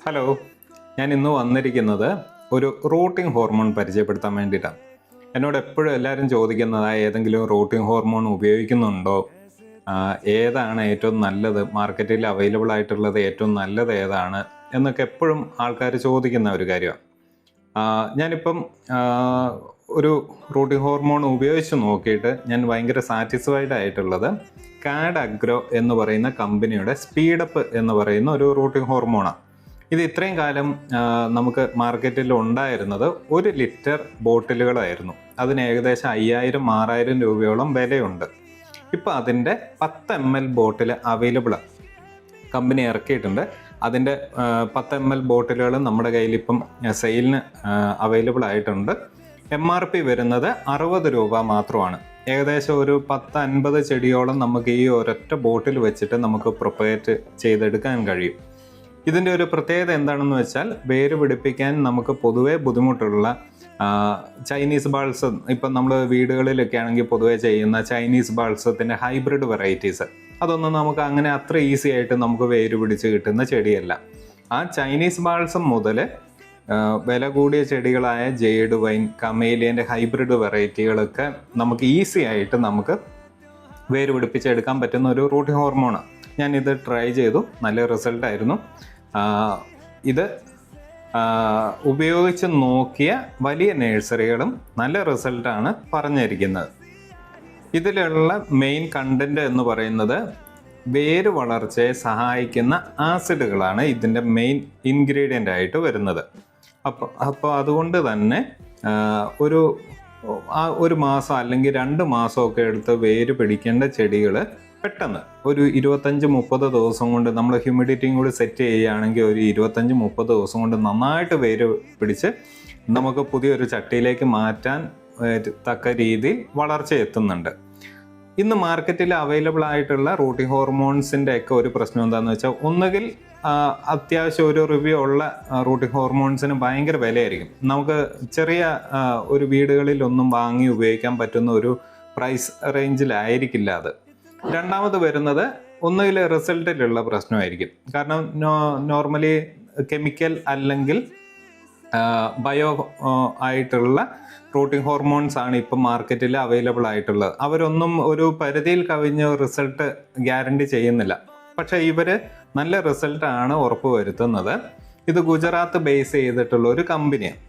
Hello, ഞാൻ ഇന്ന് വന്നിരിക്കുന്നത് ഒരു റൂട്ടിംഗ് ഹോർമോൺ പരിചയപ്പെടുത്താൻ വേണ്ടിയിട്ടാണ്. എന്നോട് എപ്പോഴും എല്ലാവരും ചോദിക്കുന്നതായ ഏതെങ്കിലും റൂട്ടിംഗ് ഹോർമോൺ ഉപയോഗിക്കുന്നുണ്ടോ, ഏതാണ് ഏറ്റവും നല്ലത്, മാർക്കറ്റിൽ അവൈലബിൾ ആയിട്ടുള്ളത് ഏറ്റവും നല്ലത് ഏതാണ് എന്നൊക്കെ എപ്പോഴും ആൾക്കാർ ചോദിക്കുന്ന ഒരു കാര്യമാണ്. ഞാനിപ്പം ഒരു റൂട്ടിംഗ് ഹോർമോൺ ഉപയോഗിച്ച് നോക്കിയിട്ട് ഞാൻ ഭയങ്കര സാറ്റിസ്ഫൈഡ് ആയിട്ടുള്ളത് കാഡ് അഗ്രോ എന്ന് പറയുന്ന കമ്പനിയുടെ സ്പീഡപ്പ് എന്ന് പറയുന്ന ഒരു റൂട്ടിംഗ് ഹോർമോണാണ്. ഇത് ഇത്രയും കാലം നമുക്ക് മാർക്കറ്റിൽ ഉണ്ടായിരുന്നത് 1 ലിറ്റർ ബോട്ടിലുകളായിരുന്നു. അതിന് ഏകദേശം 5000-6000 രൂപയോളം വിലയുണ്ട്. ഇപ്പം അതിൻ്റെ 10 ml ബോട്ടിൽ അവൈലബിളാണ്. കമ്പനി ഇറക്കിയിട്ടുണ്ട്. അതിൻ്റെ 10 ml ബോട്ടിലുകൾ നമ്മുടെ കയ്യിൽ ഇപ്പം സെയിലിന് അവൈലബിൾ ആയിട്ടുണ്ട്. MRP വരുന്നത് 60 രൂപ മാത്രമാണ്. ഏകദേശം ഒരു 10-50 ചെടിയോളം നമുക്ക് ഈ ഒരൊറ്റ ബോട്ടിൽ വെച്ചിട്ട് നമുക്ക് പ്രൊപ്പറേറ്റ് ചെയ്തെടുക്കാൻ കഴിയും. ഇതിൻ്റെ ഒരു പ്രത്യേകത എന്താണെന്ന് വെച്ചാൽ, വേര് പിടിപ്പിക്കാൻ നമുക്ക് പൊതുവെ ബുദ്ധിമുട്ടുള്ള ചൈനീസ് ബാൾസം, ഇപ്പം നമ്മൾ വീടുകളിലൊക്കെ ആണെങ്കിൽ പൊതുവെ ചെയ്യുന്ന ചൈനീസ് ബാൾസത്തിൻ്റെ ഹൈബ്രിഡ് വെറൈറ്റീസ്, അതൊന്നും നമുക്ക് അങ്ങനെ അത്ര ഈസി ആയിട്ട് നമുക്ക് വേര് പിടിച്ച് കിട്ടുന്ന ചെടിയല്ല. ആ ചൈനീസ് ബാൾസം മുതൽ വില കൂടിയ ചെടികളായ ജെയ്ഡ് വൈൻ, കമേലിയൻ്റെ ഹൈബ്രിഡ് വെറൈറ്റികളൊക്കെ നമുക്ക് ഈസി ആയിട്ട് നമുക്ക് വേര് പിടിപ്പിച്ചെടുക്കാൻ പറ്റുന്ന ഒരു റൂട്ടിംഗ് ഹോർമോണാണ്. ഞാനിത് ട്രൈ ചെയ്തു, നല്ല റിസൾട്ടായിരുന്നു. ഇത് ഉപയോഗിച്ച് നോക്കിയ വലിയ നഴ്സറികളും നല്ല റിസൾട്ടാണ് പറഞ്ഞിരിക്കുന്നത്. ഇതിലുള്ള മെയിൻ കണ്ടന്റ് എന്ന് പറയുന്നത് വേര് വളർച്ചയെ സഹായിക്കുന്ന ആസിഡുകളാണ് ഇതിൻ്റെ മെയിൻ ഇൻഗ്രീഡിയൻ്റ് ആയിട്ട് വരുന്നത്. അപ്പോൾ അതുകൊണ്ട് തന്നെ ഒരു മാസം അല്ലെങ്കിൽ 2 മാസമൊക്കെ എടുത്ത് വേര് പിടിക്കേണ്ട ചെടികൾ പെട്ടെന്ന് ഒരു 25-30 ദിവസം കൊണ്ട്, നമ്മൾ ഹ്യൂമിഡിറ്റിയും കൂടി സെറ്റ് ചെയ്യുകയാണെങ്കിൽ ഒരു 25-30 ദിവസം കൊണ്ട് നന്നായിട്ട് വേര് പിടിച്ച് നമുക്ക് പുതിയൊരു ചട്ടിയിലേക്ക് മാറ്റാൻ തക്ക രീതിയിൽ വളർച്ച എത്തുന്നുണ്ട്. ഇന്ന് മാർക്കറ്റിൽ അവൈലബിൾ ആയിട്ടുള്ള റൂട്ടിംഗ് ഹോർമോൺസിൻ്റെ ഒക്കെ ഒരു പ്രശ്നം എന്താണെന്ന് വെച്ചാൽ, ഒന്നുകിൽ അത്യാവശ്യം ഒരു റിവ്യൂ ഉള്ള റൂട്ടിംഗ് ഹോർമോൺസിന് ഭയങ്കര വിലയായിരിക്കും. നമുക്ക് ചെറിയ ഒരു വീടുകളിലൊന്നും വാങ്ങി ഉപയോഗിക്കാൻ പറ്റുന്ന ഒരു പ്രൈസ് റേഞ്ചിലായിരിക്കില്ല അത്. രണ്ടാമത് വരുന്നത് ഒന്നുകിൽ റിസൾട്ടിലുള്ള പ്രശ്നമായിരിക്കും. കാരണം നോർമലി കെമിക്കൽ അല്ലെങ്കിൽ ബയോ ആയിട്ടുള്ള റൂട്ടിംഗ് ഹോർമോൺസ് ആണ് ഇപ്പം മാർക്കറ്റിൽ അവൈലബിൾ ആയിട്ടുള്ളത്. അവരൊന്നും ഒരു പരിധിയിൽ കവിഞ്ഞ റിസൾട്ട് ഗ്യാരണ്ടി ചെയ്യുന്നില്ല. പക്ഷേ ഇവർ നല്ല റിസൾട്ടാണ് ഉറപ്പ് വരുത്തുന്നത്. ഇത് ഗുജറാത്ത് ബേസ് ചെയ്തിട്ടുള്ള ഒരു കമ്പനിയാണ്.